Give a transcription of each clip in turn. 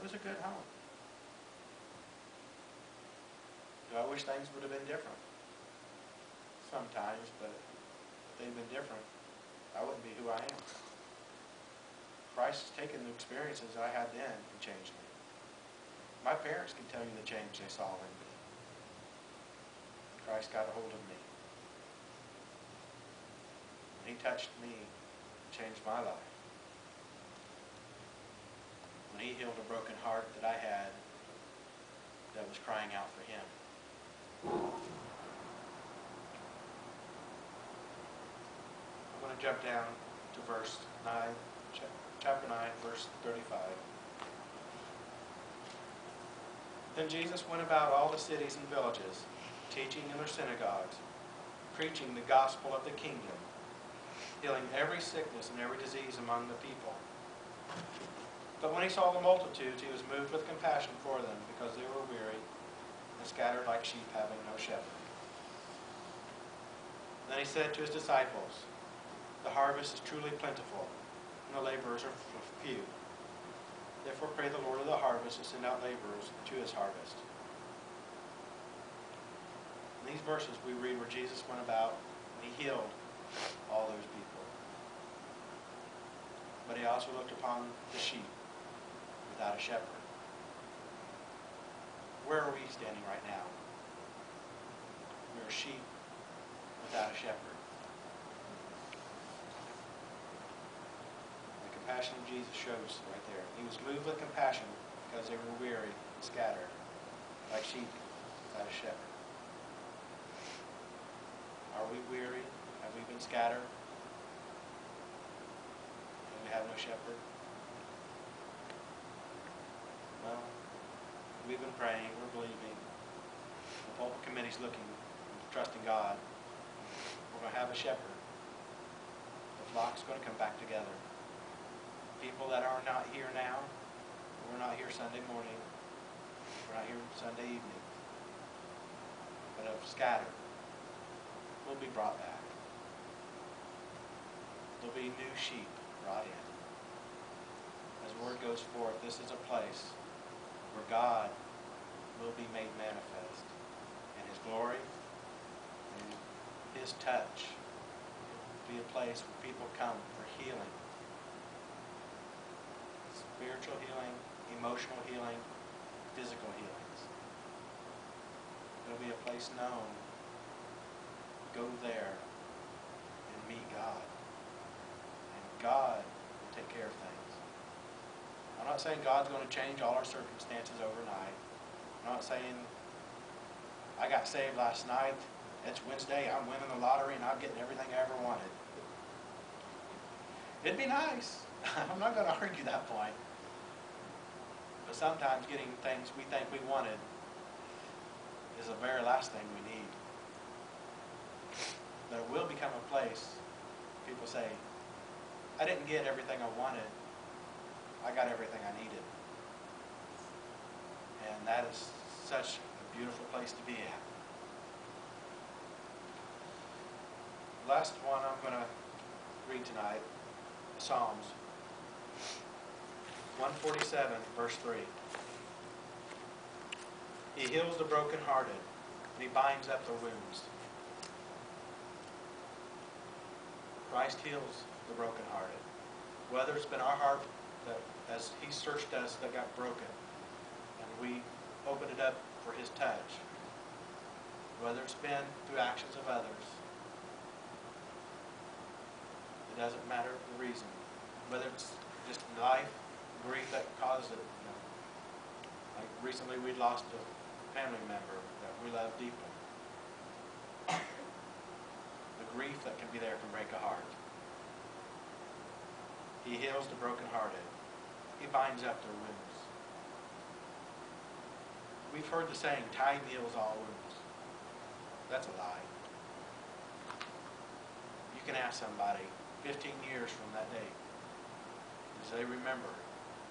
was a good home. Do I wish things would have been different? Sometimes, but if they'd been different, I wouldn't be who I am. Christ has taken the experiences I had then and changed me. My parents can tell you the change they saw in me. Christ got a hold of me. He touched me, changed my life. When he healed a broken heart that I had that was crying out for him. I'm going to jump down to verse 9, chapter 9, verse 35. Then Jesus went about all the cities and villages, teaching in their synagogues, preaching the gospel of the kingdom, healing every sickness and every disease among the people. But when he saw the multitudes, he was moved with compassion for them, because they were weary and scattered like sheep having no shepherd. Then he said to his disciples, "The harvest is truly plentiful, and the laborers are few. Therefore pray the Lord of the harvest to send out laborers to his harvest." In these verses we read where Jesus went about and he healed all those people. But he also looked upon the sheep without a shepherd. Where are we standing right now? We're sheep without a shepherd. The compassion of Jesus shows right there. He was moved with compassion because they were weary and scattered, like sheep without a shepherd. Are we weary? Have we been scattered? And we have no shepherd? Well, we've been praying, we're believing. The pulpit committee's looking, trusting God. We're going to have a shepherd. The flock's going to come back together. People that are not here now, we're not here Sunday morning, we're not here Sunday evening, but have scattered, will be brought back. There'll be new sheep brought in. As the word goes forth, this is a place where God will be made manifest, and his glory and his touch will be a place where people come for healing. Spiritual healing, emotional healing, physical healings. There'll be a place known. Go there and meet God. And God will take care of things. I'm not saying God's going to change all our circumstances overnight. I'm not saying I got saved last night, it's Wednesday, I'm winning the lottery and I'm getting everything I ever wanted. It'd be nice. I'm not going to argue that point. But sometimes getting things we think we wanted is the very last thing we need. There will become a place people say, I didn't get everything I wanted, I got everything I needed. And that is such a beautiful place to be at. Last one I'm going to read tonight, Psalms 147, verse 3. He heals the brokenhearted, and he binds up their wounds. Christ heals the brokenhearted. Whether it's been our heart that, as he searched us, that got broken, and we opened it up for his touch. Whether it's been through actions of others. It doesn't matter the reason. Whether it's just life, grief that caused it. You know. Like recently we lost a family member that we love deeply. The grief that can be there can break a heart. He heals the brokenhearted. He binds up their wounds. We've heard the saying, time heals all wounds. That's a lie. You can ask somebody 15 years from that day, as they remember,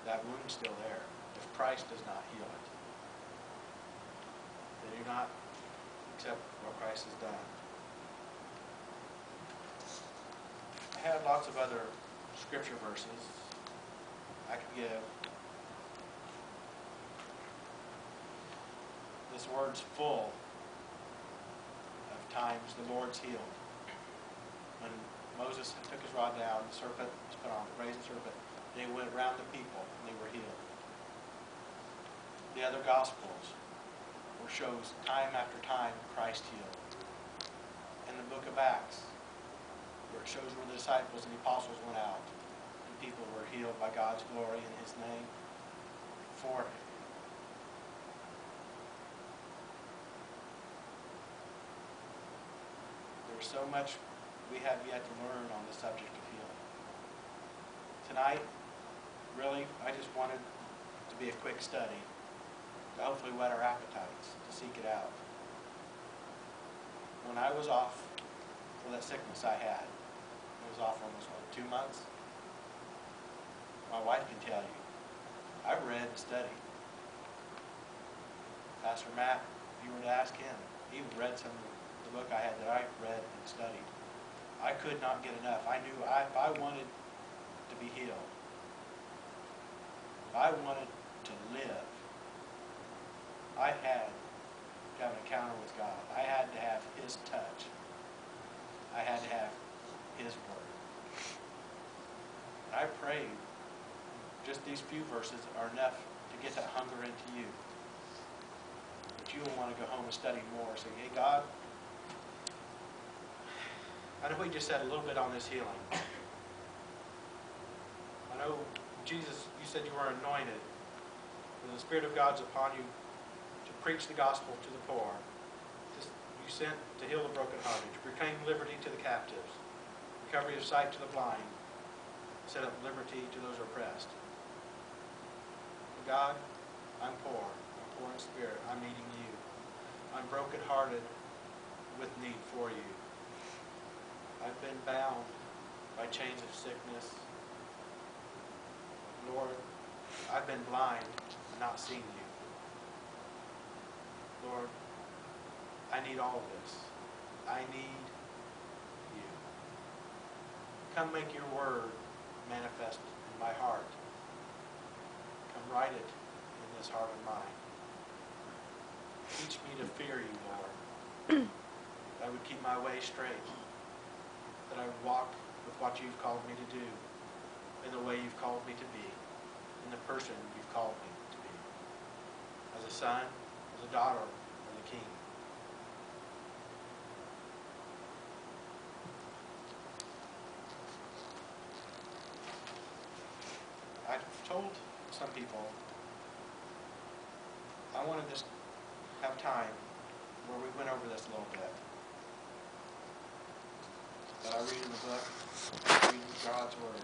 that wound's still there. If Christ does not heal it, they do not accept what Christ has done. I have lots of other scripture verses I could give. This word's full of times the Lord's healed. When Moses took his rod down, the serpent was put on, the brazen serpent, they went around the people and they were healed. The other Gospels shows time after time Christ healed. In the book of Acts, where it shows where the disciples and the apostles went out and people were healed by God's glory in His name for Him. There's so much we have yet to learn on the subject of healing. Tonight, really, I just wanted to be a quick study to hopefully whet our appetites, to seek it out. When I was off for that sickness I had, I was off almost, 2 months? My wife can tell you, I read and studied. Pastor Matt, if you were to ask him, he read some of the book I had that I read and studied. I could not get enough. I knew if I wanted to be healed, if I wanted to live, I had to have an encounter with God. I had to have His touch. I had to have His Word. And I prayed just these few verses are enough to get that hunger into you. That you will want to go home and study more. Say, hey, God, I know we just said a little bit on this healing. I know, Jesus, you said you were anointed, and the Spirit of God's upon you to preach the gospel to the poor. You sent to heal the brokenhearted, to proclaim liberty to the captives, recovery of sight to the blind, set up liberty to those oppressed. God, I'm poor. I'm poor in spirit. I'm needing you. I'm brokenhearted with need for you. I've been bound by chains of sickness. Lord, I've been blind and not seen you. Lord, I need all of this. I need you. Come make your word manifest in my heart. Come write it in this heart of mine. Teach me to fear you, Lord. That I would keep my way straight. That I would walk with what you've called me to do, in the way you've called me to be, in the person you've called me to be. As a son, as a daughter of the King. I've told some people I wanted to have time where we went over this a little bit. But I read in the book, I read in God's Word.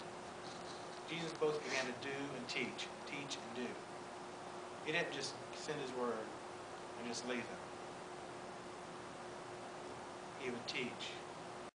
Jesus both began to do and teach and do. He didn't just send His Word and just leave them. He would teach